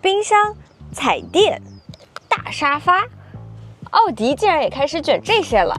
冰箱、彩電、大沙發，奧迪竟然也開始捲這些了。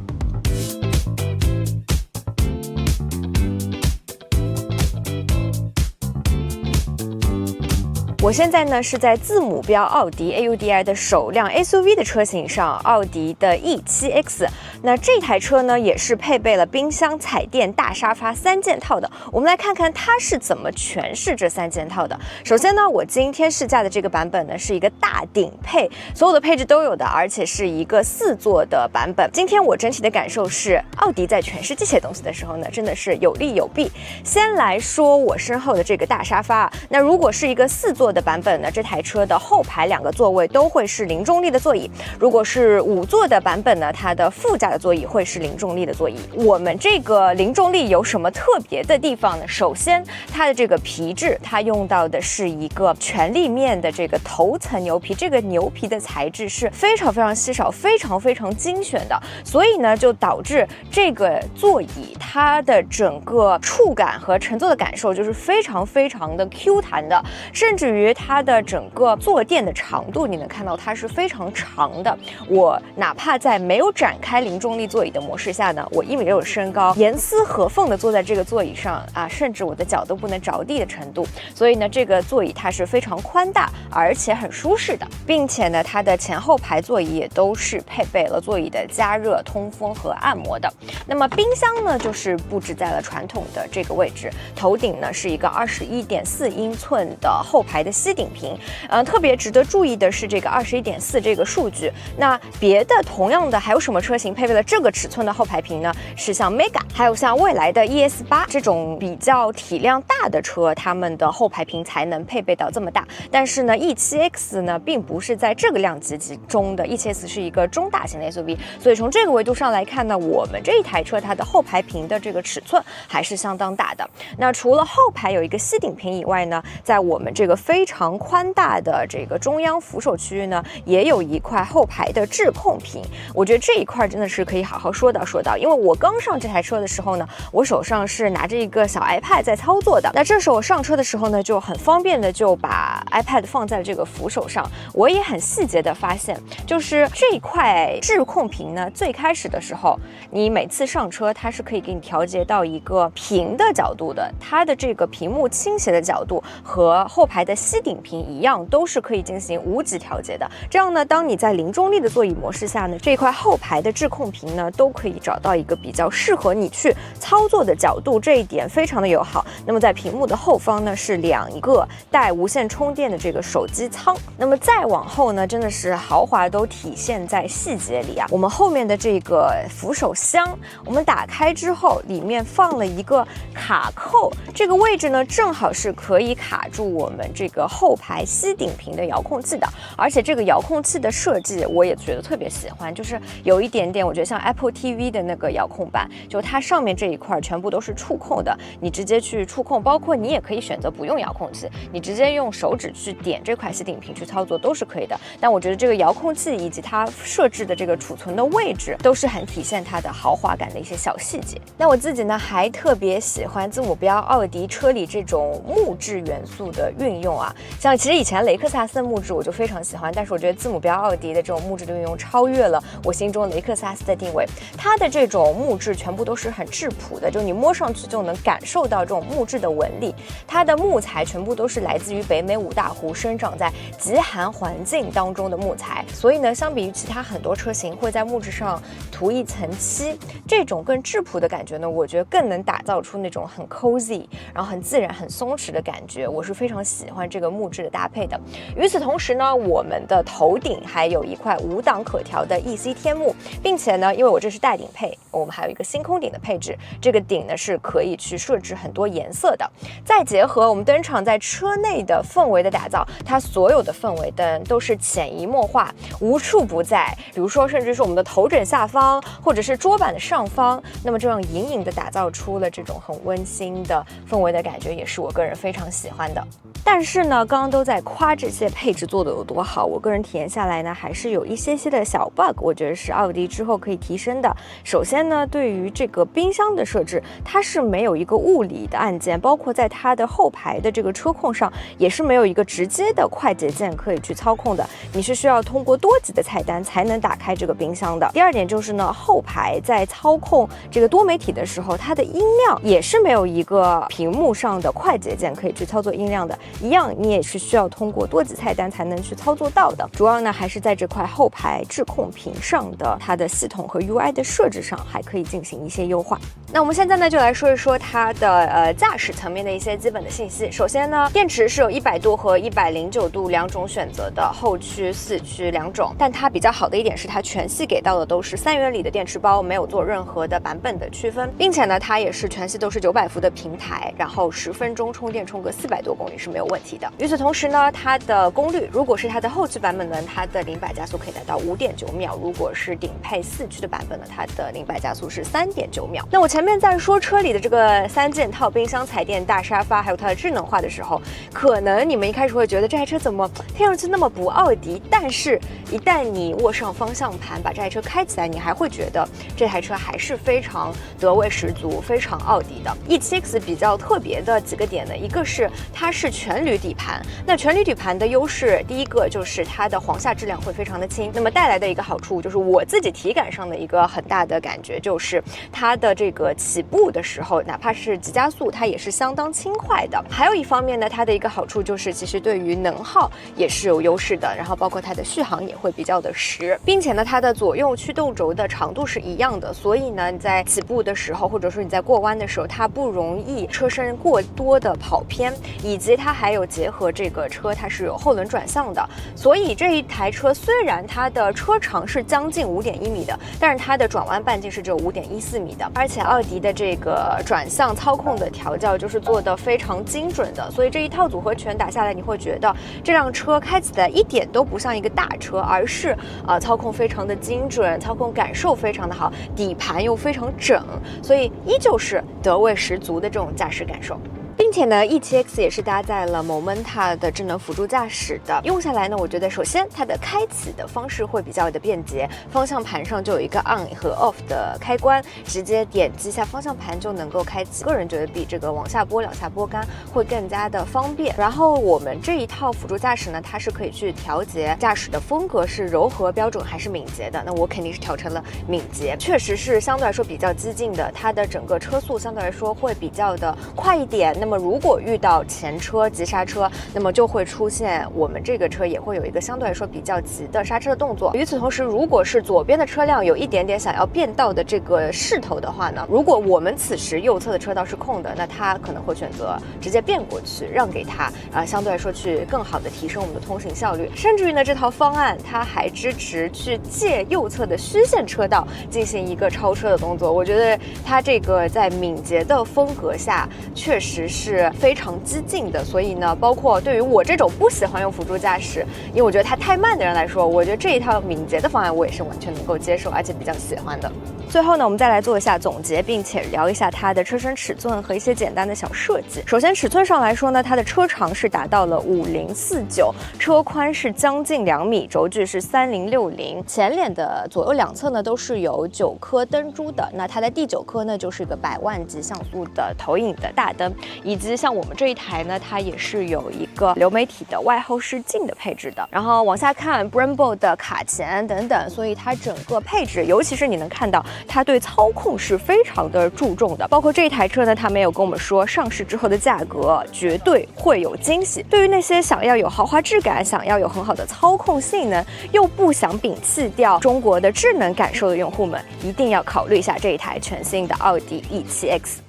我現在呢是在字母標奧迪 AUDI 的首輛 SUV 的車型上，奧迪的 E7X。那這台車呢也是配備了冰箱、彩電、大沙發3件套的。我们來看看它是怎麼詮釋這3件套的。首先呢，我今天試駕的這個版本呢是一個大頂配，所有的配置都有的，而且是一個4座的版本。今天我整體的感受是，奧迪在詮釋這些東西的時候呢，真的是有利有弊。先來說我身後的這個大沙發，那如果是一個4座的版本呢，這台車的後排2個座位都會是零重力的座椅。如果是5座的版本呢，它的副駕的座椅會是零重力的座椅。我們這個零重力有什麼特別的地方呢？首先，它的這個皮質，它用到的是一個全立面的這個頭層牛皮，這個牛皮的材質是非常非常稀少、非常非常精選的，所以呢，就導致這個座椅它的整個觸感和乘坐的感受就是非常非常的 Q 彈的，甚至於它的整個坐墊的長度，你能看到它是非常長的。我哪怕在沒有展開零重力座椅的模式下呢，我1.6米的身高，嚴絲合縫的坐在這個座椅上啊，甚至我的腳都不能着地的程度。所以呢，這個座椅它是非常寬大，而且很舒適的，並且呢，它的前後排座椅也都是配備了座椅的加熱、通風和按摩的。那麼冰箱呢，就是布置在了傳統的這個位置，頭頂呢是一個21.4英寸的後排的吸頂屏。特別值得注意的是這個21.4這個數據。那別的同樣的還有什麼車型配備了這個尺寸的後排屏呢？是像 Mega， 還有像蔚來的 ES8這種比較體量大的車，他們的後排屏才能配備到這麼大。但是呢 ，E7X 呢並不是在這個量級中的 ，E7X 是一個中大型的 SUV， 所以從這個維度上來看呢，我們這一台車它的後排屏的這個尺寸還是相當大的。那除了後排有一個吸頂屏以外呢，在我們這個非常寬大的這個中央扶手區域呢，也有一塊後排的智控屏。我覺得這一塊真的是可以好好說道，因為我剛上這台車的時候呢，我手上是拿着一個小 iPad 在操作的。那這時候我上車的時候呢，就很方便的就把 iPad 放在了這個扶手上。我也很細節的發現，就是這一塊智控屏呢，最開始的時候，你每次上車它是可以給你調節到一個平的角度的，它的這個屏幕傾斜的角度和後排的吸頂屏一樣，都是可以進行無極調節的。這樣呢，當你在零重力的座椅模式下呢，這塊後排的智控屏呢，都可以找到一個比較適合你去操作的角度，這一點非常的友好。那麼在屏幕的後方呢，是2個帶無線充電的這個手機艙。那麼再往後呢，真的是豪華都體現在細節裡啊。我們後面的這個扶手箱，我們打開之後，裡面放了一個卡扣，這個位置呢，正好是可以卡住我們這個後排吸頂屏的遙控器的。而且這個遙控器的設計，我也覺得特別喜歡，就是有一點點，我覺得像 Apple TV 的那個遙控板，就它上面這一塊全部都是觸控的，你直接去觸控，包括你也可以選擇不用遙控器，你直接用手指去點這塊吸頂屏去操作都是可以的。但我覺得這個遙控器以及它設置的這個儲存的位置，都是很體現它的豪華感的一些小細節。那我自己呢，還特別喜歡字母標奧迪車裡這種木質元素的運用啊，像其實以前雷克薩斯的木質我就非常喜歡，但是我覺得字母標奧迪的這種木質的運用超越了我心中雷克薩斯的定位。它的這種木質全部都是很質樸的，就你摸上去就能感受到這種木質的紋理。它的木材全部都是來自於北美五大湖生長在極寒環境當中的木材，所以呢，相比於其他很多車型會在木質上塗一層漆，這種更質樸的感覺呢，我覺得更能打造出那種很 cozy， 然後很自然、很鬆弛的感覺。我是非常喜歡這個木質的搭配的。與此同時呢，我們的頭頂還有一塊5檔可調的 EC 天幕，並且呢，因為我這是大頂配，我們還有一個星空頂的配置，這個頂呢是可以去設置很多顏色的。再結合我們登場在車內的氛圍的打造，它所有的氛圍燈都是潛移默化、無處不在。比如說，甚至是我們的頭枕下方，或者是桌板的上方，那麼這樣隱隱的打造出了這種很溫馨的氛圍的感覺，也是我個人非常喜歡的。但是呢，刚刚都在誇這些配置做得有多好，我個人體驗下來呢，還是有一些的小 bug， 我覺得是奧迪之後可以提升的。首先呢，對於這個冰箱的設置，它是沒有一個物理的按鍵，包括在它的後排的這個車控上，也是沒有一個直接的快捷鍵可以去操控的，你是需要通過多級的菜單才能打開這個冰箱的。第二點就是呢，後排在操控這個多媒體的時候，它的音量也是沒有一個屏幕上的快捷鍵可以去操作音量的，一樣你也是需要通過多級菜單才能去操作到的。主要呢還是在這塊後排智控屏上的它的系統和 UI 的設置上還可以進行一些優化。那我們現在呢就來說一說它的駕駛層面的一些基本的信息。首先呢，電池是有100度和109度兩種選擇的，后驅、四驅兩種。但它比較好的一點是它全系給到的都是3元鋰的電池包，沒有做任何的版本的區分，並且呢它也是全系都是900伏的平台，然後10分鐘充電充個400多公里是沒有問題的。與此同時呢，它的功率如果是它的後驅版本呢，它的0-100加速可以達到5.9秒，如果是頂配四驅的版本呢，它的0-100加速是3.9秒。那我前面在說車裡的這個3件套冰箱、彩電、大沙發，還有它的智能化的時候，可能你們一開始會覺得這台車怎麼聽上去那麼不奧迪，但是一旦你握上方向盤，把這台車開起來，你還會覺得這台車還是非常德味十足、非常奧迪的。E7X 比較特別的幾個點呢，一個是它是全鋁底盤，那全鋁底盤的優勢，第一個就是它的簧下質量會非常的輕，那麼帶來的一個好處就是我自己體感上的一個很大的感覺，就是它的這個起步的時候，哪怕是急加速，它也是相當輕快的。還有一方面呢，它的一個好處就是其實對於能耗也是有優勢的，然後包括它的續航也會比較的實，並且呢，它的左右驅動軸的長度是一樣的，所以呢，你在起步的時候，或者說你在過彎的時候，它不容易車身過多的跑偏，以及它還有結合這個車它是有後輪轉向的，所以這一台車雖然它的車長是將近5.1米的，但是它的轉彎半徑是只有5.14米的，而且奧迪的這個轉向操控的調教就是做得非常精準的，所以這一套組合拳打下來，你會覺得這輛車開起來一點都不像一個大車，而是操控非常的精準，操控感受非常的好，底盤又非常整，所以依舊是德味十足的這種駕駛感受。並且呢 ，E7X 也是搭載了 Momenta 的智能輔助駕駛的。用下來呢，我覺得首先它的開啟的方式會比較的便捷，方向盤上就有一個 on 和 off 的開關，直接點擊一下方向盤就能夠開啟。個人覺得比這個往下撥兩下撥桿會更加的方便。然後我們這一套輔助駕駛呢，它是可以去調節駕駛的風格是柔和標準還是敏捷的。那我肯定是調成了敏捷，確實是相對來說比較激進的，它的整個車速相對來說會比較的快一點。那麼如果遇到前車急剎車，那麼就會出現我們這個車也會有一個相對來說比較急的剎車的動作。與此同時，如果是左邊的車輛有一點點想要變道的這個勢頭的話呢，如果我們此時右側的車道是空的，那它可能會選擇直接變過去，讓給它，相對來說去更好的提升我們的通行效率。甚至於呢，這套方案它還支持去借右側的虛線車道進行一個超車的動作。我覺得它這個在敏捷的風格下確實是非常激進的，所以呢，包括對於我這種不喜歡用輔助駕駛，因為我覺得它太慢的人來說，我覺得這一套敏捷的方案我也是完全能夠接受，而且比較喜歡的。最後呢，我們再來做一下總結，並且聊一下它的車身尺寸和一些簡單的小設計。首先尺寸上來說呢，它的車長是達到了5049，車寬是將近2米，軸距是3060，前臉的左右兩側呢都是有9顆燈珠的，那它的第9顆呢就是一個100萬級像素的投影的大燈，以及像我们這一台呢，它也是有一個流媒體的外後視鏡的配置的。然後往下看 Brembo 的卡鉗等等，所以它整個配置，尤其是你能看到它對操控是非常的注重的。包括這一台車呢，它沒有跟我們說上市之後的價格絕對會有驚喜。對於那些想要有豪華質感、想要有很好的操控性能，又不想摒棄掉中國的智能感受的用戶們，一定要考慮一下這一台全新的奧迪 E7X。